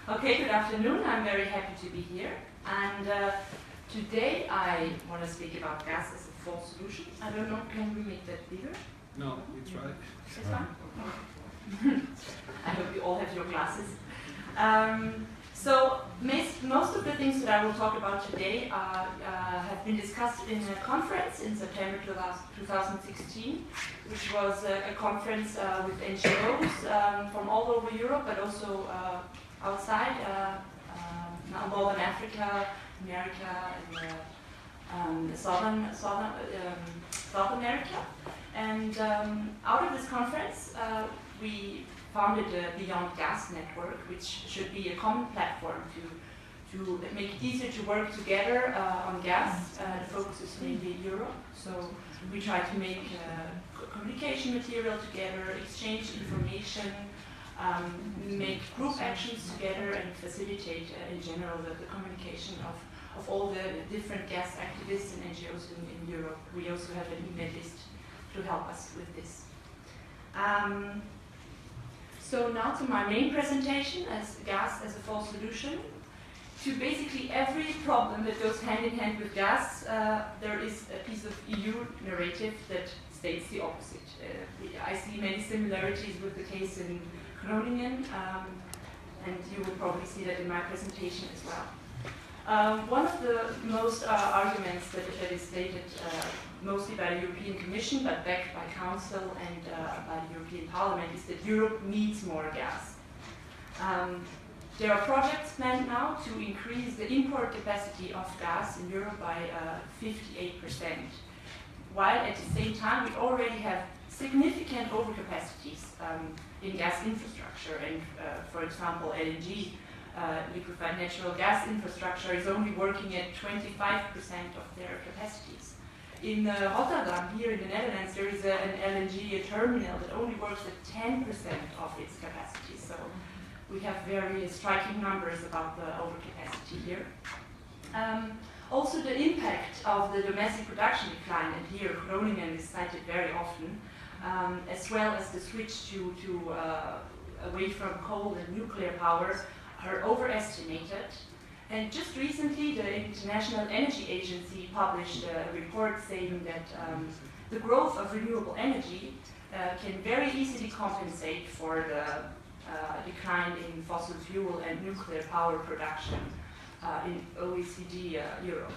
Okay, good afternoon. I'm very happy to be here. And today I want to speak about gas as a false solution. I don't know, can we make that bigger? No, we tried. It's fine? I hope you all have your glasses. So most of the things that I will talk about today have been discussed in a conference in September 2016, which was a conference with NGOs from all over Europe, but also outside Northern Africa, America, and South America. And out of this conference, we founded the Beyond Gas Network, which should be a common platform to make it easier to work together on gas. The focus is mainly Europe, so we try to make communication material together, exchange information, make group actions together, and facilitate in general the communication of all the different gas activists and NGOs in Europe. We also have an email list to help us with this. So now to my main presentation as gas as a false solution. To basically every problem that goes hand in hand with gas, there is a piece of EU narrative that states the opposite. I see many similarities with the case in Groningen, and you will probably see that in my presentation as well. One of the most arguments that is stated mostly by the European Commission, but backed by Council and by the European Parliament, is that Europe needs more gas. There are projects planned now to increase the import capacity of gas in Europe by 58%, while at the same time we already have significant overcapacities in gas infrastructure. And for example, LNG, liquefied natural gas infrastructure, is only working at 25% of their capacities. In Rotterdam, here in the Netherlands, there is an LNG terminal that only works at 10% of its capacity. So we have very striking numbers about the overcapacity here. Also, the impact of the domestic production decline, and here Groningen is cited very often, as well as the switch to away from coal and nuclear power, are overestimated. And just recently, the International Energy Agency published a report saying that the growth of renewable energy can very easily compensate for the decline in fossil fuel and nuclear power production in OECD Europe.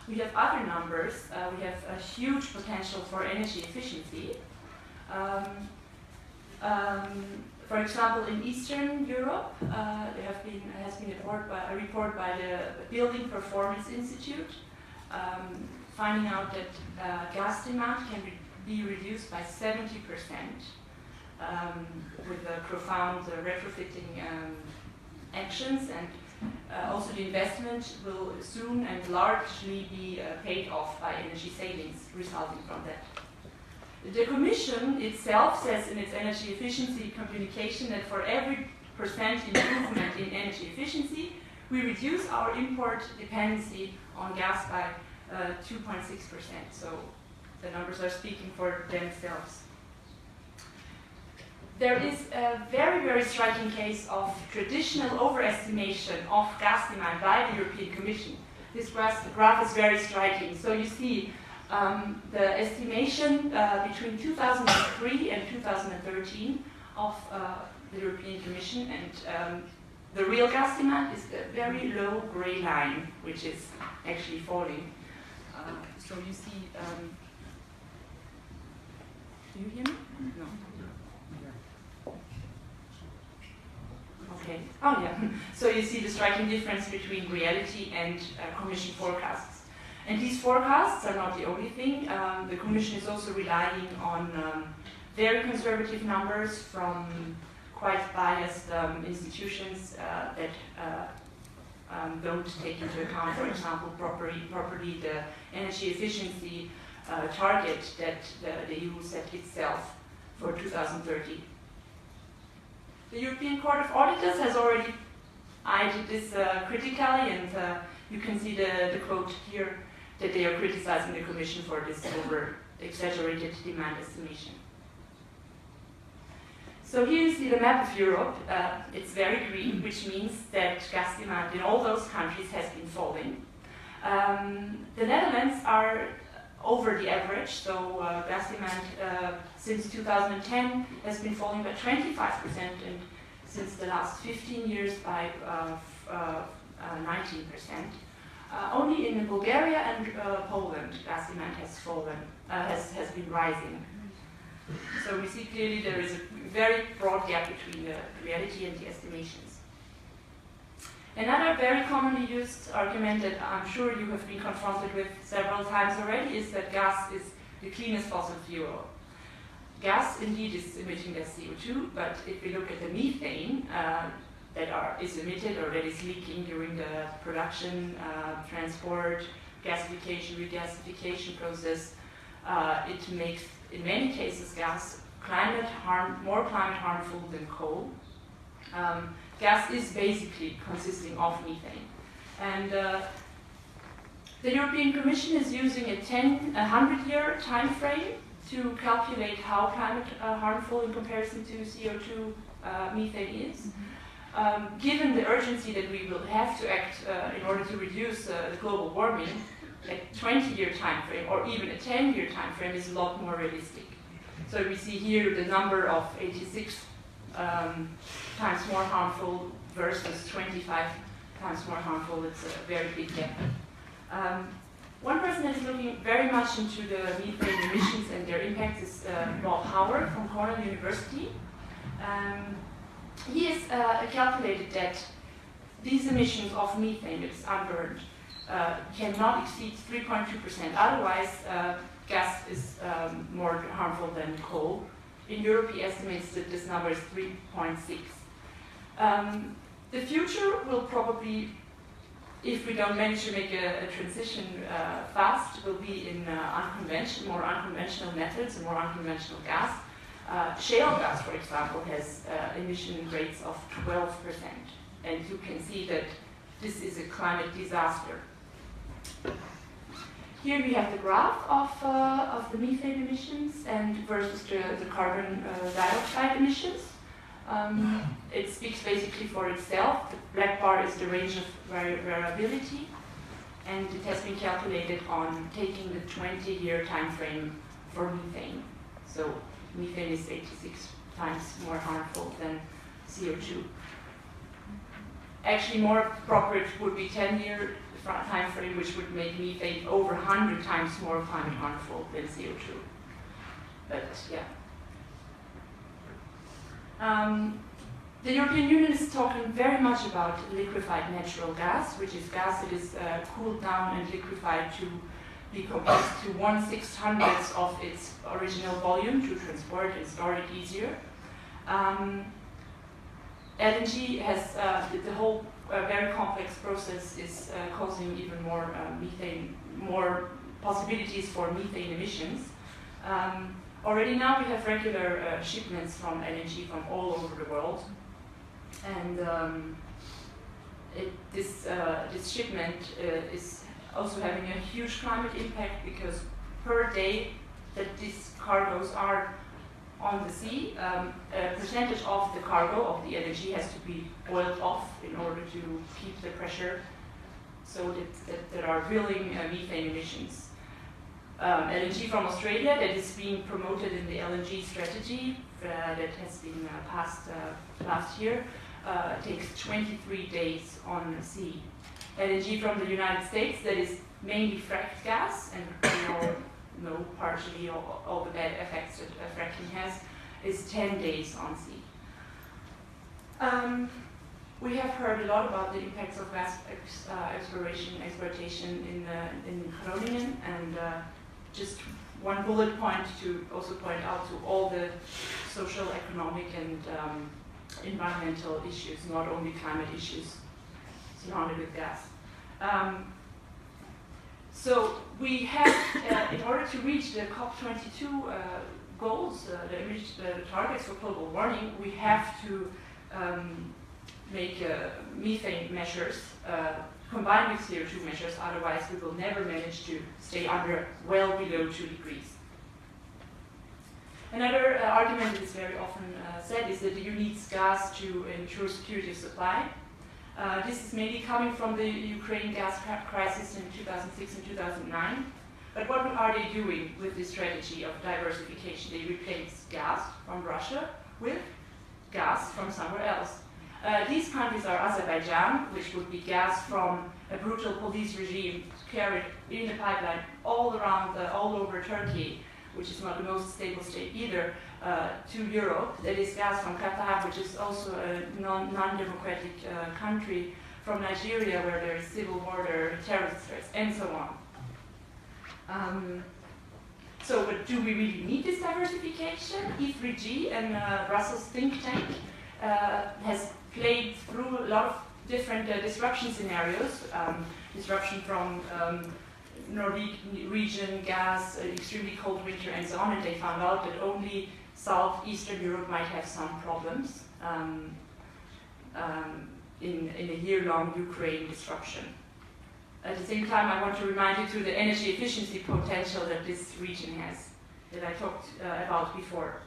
We have other numbers. We have a huge potential for energy efficiency. For example, in Eastern Europe, there has been a report by the Building Performance Institute finding out that gas demand can be reduced by 70% with profound retrofitting actions, and also the investment will soon and largely be paid off by energy savings resulting from that. The Commission itself says in its energy efficiency communication that for every % improvement in energy efficiency, we reduce our import dependency on gas by 2.6%. So the numbers are speaking for themselves. There is a very, very striking case of traditional overestimation of gas demand by the European Commission. This graph is very striking. So you see the estimation between 2003 and 2013 of the European Commission, and the real gas demand is the very low gray line, which is actually falling. So you see, do you hear me? No. Okay. Oh yeah. So you see the striking difference between reality and Commission forecasts. And these forecasts are not the only thing. The Commission is also relying on very conservative numbers from quite biased institutions that don't take into account, for example, properly the energy efficiency target that the EU set itself for 2030. The European Court of Auditors has already eyed this critically, and you can see the quote here, that they are criticizing the Commission for this over-exaggerated demand estimation. So here you see the map of Europe. It's very green, which means that gas demand in all those countries has been falling. The Netherlands are over the average, so gas demand since 2010 has been falling by 25%, and since the last 15 years by 19%. Only in Bulgaria and Poland, gas demand has fallen, has been rising. So we see clearly there is a very broad gap between the reality and the estimations. Another very commonly used argument that I'm sure you have been confronted with several times already is that gas is the cleanest fossil fuel. Gas indeed is emitting the CO2, but if we look at the methane that is emitted or that is leaking during the production, transport, gasification, regasification process, it makes, in many cases, gas more climate harmful than coal. Gas is basically consisting of methane. And the European Commission is using a 100-year time frame to calculate how climate harmful in comparison to CO2 methane is. Given the urgency that we will have to act in order to reduce the global warming, a 20-year time frame or even a 10-year time frame is a lot more realistic. So we see here the number of 86 times more harmful versus 25 times more harmful. It's a very big gap. One person that is looking very much into the methane emissions and their impact is Bob Howard from Cornell University. He has calculated that these emissions of methane that is unburned cannot exceed 3.2%. Otherwise, gas is more harmful than coal. In Europe, he estimates that this number is 3.6. The future will probably, if we don't manage to make a transition fast, will be in more unconventional methods and more unconventional gas. Shale gas, for example, has emission rates of 12%. And you can see that this is a climate disaster. Here we have the graph of the methane emissions and versus the carbon dioxide emissions. It speaks basically for itself. The black bar is the range of variability, and it has been calculated on taking the 20-year time frame for methane. So methane is 86 times more harmful than CO2. Actually, more appropriate would be 10-year time frame, which would make methane over 100 times more climate harmful than CO2. But yeah. The European Union is talking very much about liquefied natural gas, which is gas that is cooled down and liquefied to be compressed to 1/600th of its original volume to transport and store it easier. LNG has the whole very complex process is causing even more methane, more possibilities for methane emissions. Already now we have regular shipments from LNG from all over the world, and this shipment is also having a huge climate impact because per day that these cargoes are on the sea, a percentage of the cargo of the LNG has to be boiled off in order to keep the pressure so that there are drilling methane emissions. LNG from Australia that is being promoted in the LNG strategy that has been passed last year takes 23 days on the sea. LNG from the United States that is mainly fracked gas, and we all know partially all the bad effects that fracking has, is 10 days on sea. We have heard a lot about the impacts of gas exploitation in Groningen, and just one bullet point to also point out to all the social, economic, and environmental issues, not only climate issues surrounded with gas. So we have, in order to reach the COP22 goals, the targets for global warming, we have to make methane measures combined with CO2 measures, otherwise we will never manage to stay under well below 2 degrees. Another argument that is very often said is that the EU needs gas to ensure security of supply. This is mainly coming from the Ukraine gas crisis in 2006 and 2009. But what are they doing with this strategy of diversification? They replace gas from Russia with gas from somewhere else. These countries are Azerbaijan, which would be gas from a brutal police regime carried in a pipeline all over Turkey, which is not the most stable state either, to Europe. That is gas from Qatar, which is also a non-democratic country, from Nigeria, where there is civil war, there are terrorist threats, and so on. But do we really need this diversification? E3G and Brussels think tank has played through a lot of different disruption scenarios, disruption from Norwegian gas, extremely cold winter, and so on, and they found out that only southeastern Europe might have some problems in a year-long Ukraine disruption. At the same time, I want to remind you to the energy efficiency potential that this region has, that I talked about before.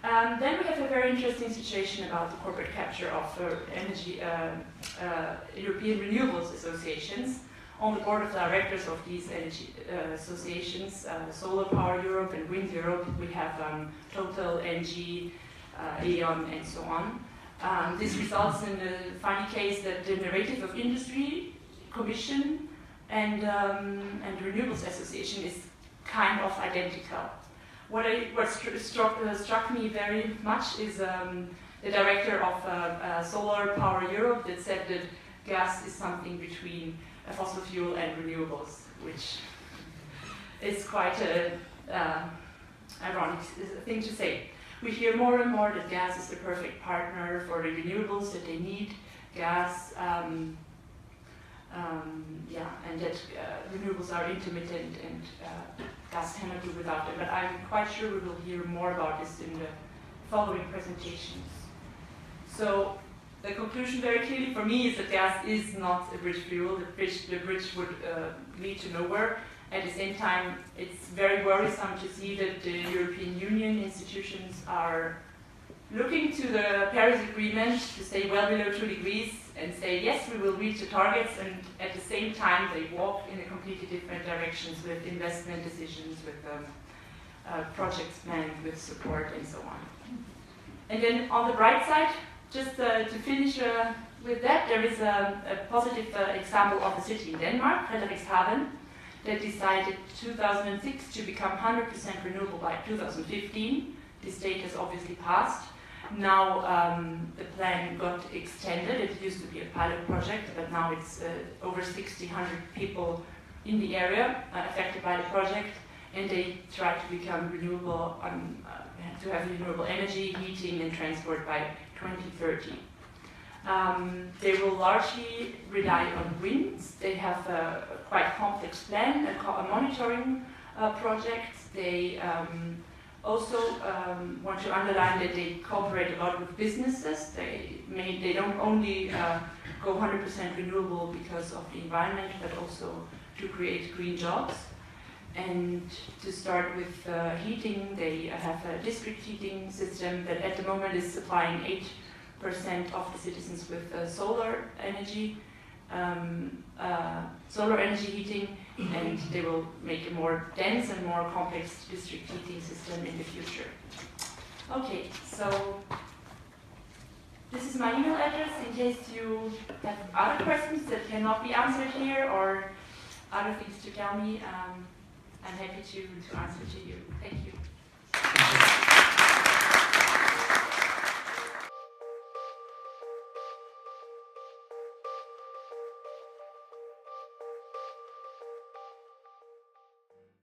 Then we have a very interesting situation about the corporate capture of European renewables associations. On the board of directors of these energy associations, Solar Power Europe and Wind Europe, we have Total, ENGIE, E.ON, and so on. This results in the funny case that the narrative of industry, Commission, and Renewables Association is kind of identical. What struck me very much is the director of Solar Power Europe that said that gas is something between a fossil fuel and renewables, which is quite an ironic thing to say. We hear more and more that gas is the perfect partner for the renewables that they need. Gas, and that renewables are intermittent and gas cannot do without them. But I'm quite sure we will hear more about this in the following presentations. So the conclusion very clearly for me is that gas is not a bridge fuel. The bridge would lead to nowhere. At the same time, it's very worrisome to see that the European Union institutions are looking to the Paris Agreement to stay well below 2 degrees and say, yes, we will reach the targets, and at the same time they walk in a completely different directions with investment decisions, with projects planned, with support, and so on. And then on the bright side, just to finish with that, there is a positive example of a city in Denmark, Frederikshavn, that decided 2006 to become 100% renewable by 2015. This date has obviously passed. Now the plan got extended. It used to be a pilot project, but now it's over 1,600 people in the area affected by the project, and they try to become renewable, to have renewable energy, heating, and transport by 2030. They will largely rely on winds. They have a quite complex plan, a monitoring project. They also want to underline that they cooperate a lot with businesses. They don't only go 100% renewable because of the environment, but also to create green jobs. And to start with heating, they have a district heating system that at the moment is supplying 8% of the citizens with solar energy heating, and they will make a more dense and more complex district heating system in the future. Okay, so this is my email address in case you have other questions that cannot be answered here or other things to tell me. I'm happy to answer to you. Thank you.